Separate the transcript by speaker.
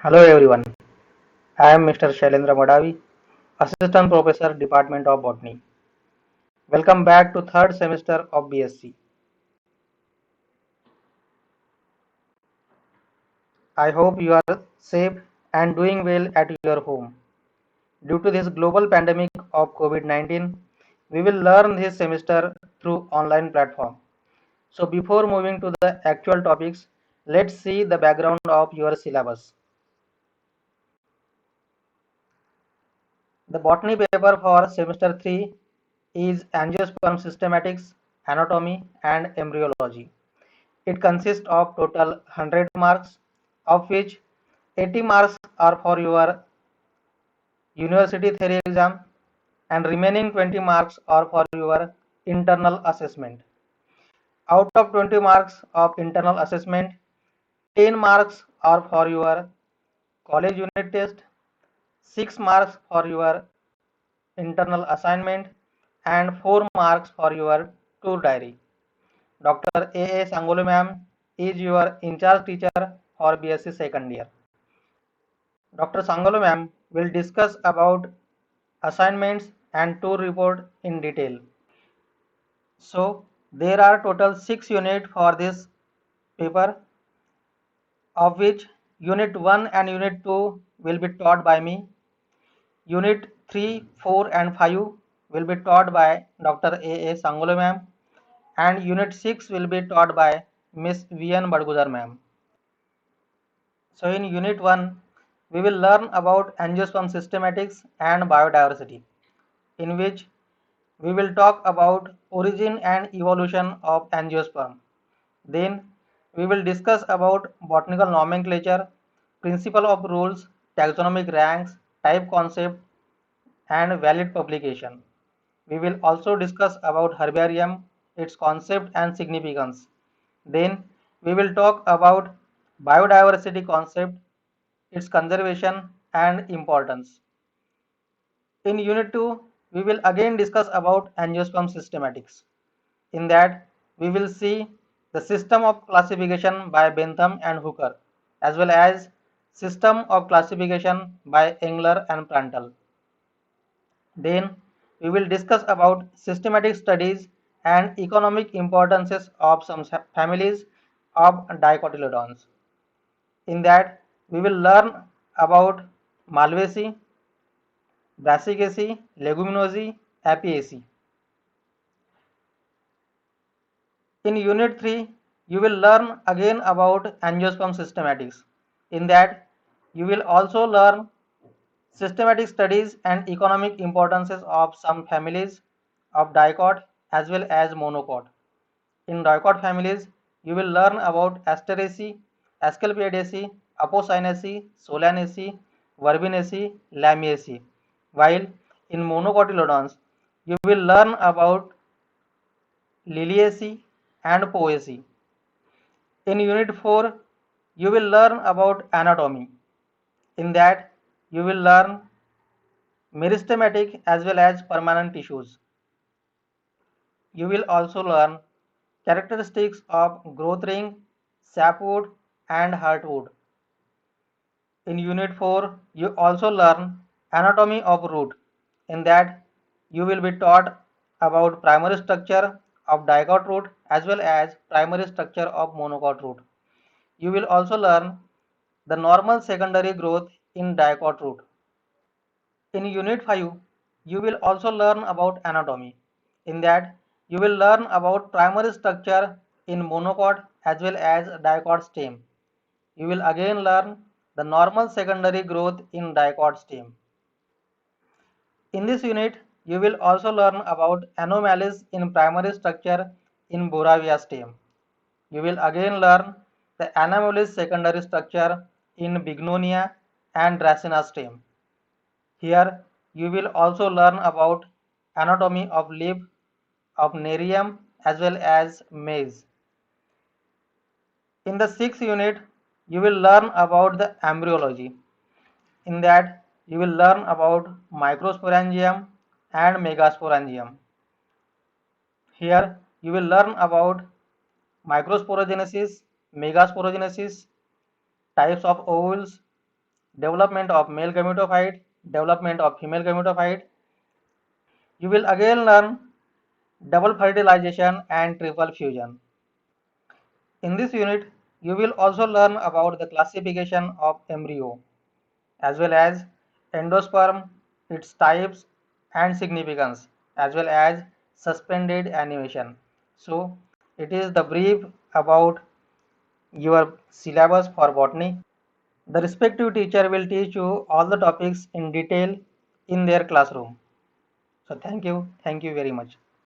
Speaker 1: Hello everyone, I am Mr. Shailendra Madavi, Assistant Professor, Department of Botany. Welcome back to third semester of BSc. I hope you are safe and doing well at your home. Due to this global pandemic of COVID-19, we will learn this semester through online platform. So before moving to the actual topics, let's see the background of your syllabus. The botany paper for semester 3 is Angiosperm Systematics, Anatomy and Embryology. It consists of total 100 marks, of which 80 marks are for your university theory exam and remaining 20 marks are for your internal assessment. Out of 20 marks of internal assessment, 10 marks are for your college unit test, 6 marks for your internal assignment and 4 marks for your tour diary. Dr. A. A. Sangolu ma'am is your in charge teacher for BSc second year. Dr. Sangolu ma'am will discuss about assignments and tour report in detail. So there are total 6 units for this paper, of which unit 1 and unit 2 will be taught by me. Unit 3, 4 and 5 will be taught by Dr. A. A. Sangolu ma'am and unit 6 will be taught by Miss V. N. Badguzar ma'am. So in unit 1, we will learn about angiosperm systematics and biodiversity, in which we will talk about origin and evolution of angiosperm. Then we will discuss about botanical nomenclature, principle of rules, taxonomic ranks, type concept and valid publication. We will also discuss about herbarium, its concept and significance. Then we will talk about biodiversity concept, its conservation and importance. In unit 2, we will again discuss about angiosperm systematics. In that, we will see the system of classification by Bentham and Hooker, as well as system of classification by Engler and Prandtl. Then we will discuss about systematic studies and economic importances of some families of dicotyledons. In that, we will learn about Malvaceae, Brassicaceae, Leguminosae, Apiaceae. In Unit 3, you will learn again about angiosperm systematics. In that, you will also learn systematic studies and economic importances of some families of dicot as well as monocot. In dicot families, you will learn about Asteraceae, Asclepiadaceae, Apocynaceae, Solanaceae, Verbenaceae, Lamiaceae. While in monocotyledons, you will learn about Liliaceae and Poaceae. In Unit 4, you will learn about anatomy. In that, you will learn meristematic as well as permanent tissues. You will also learn characteristics of growth ring, sapwood and heartwood. In Unit 4, you also learn anatomy of root. In that, you will be taught about primary structure of dicot root as well as primary structure of monocot root. You will also learn the normal secondary growth in dicot root. In Unit 5, you will also learn about anatomy. In that, you will learn about primary structure in monocot as well as dicot stem. You will again learn the normal secondary growth in dicot stem. In this unit, you will also learn about anomalies in primary structure in Boravia stem. You will again learn the anomalous secondary structure in Bignonia and Dracena stem. Here you will also learn about anatomy of leaf of Nerium as well as maize. In the sixth unit, you will learn about the embryology. In that, you will learn about microsporangium and megasporangium. Here you will learn about microsporogenesis, megasporogenesis, types of ovules, development of male gametophyte, development of female gametophyte. You will again learn double fertilization and triple fusion. In this unit, you will also learn about the classification of embryo as well as endosperm, its types and significance, as well as suspended animation. So, it is the brief about your syllabus for botany. The respective teacher will teach you all the topics in detail in their classroom. So, thank you very much.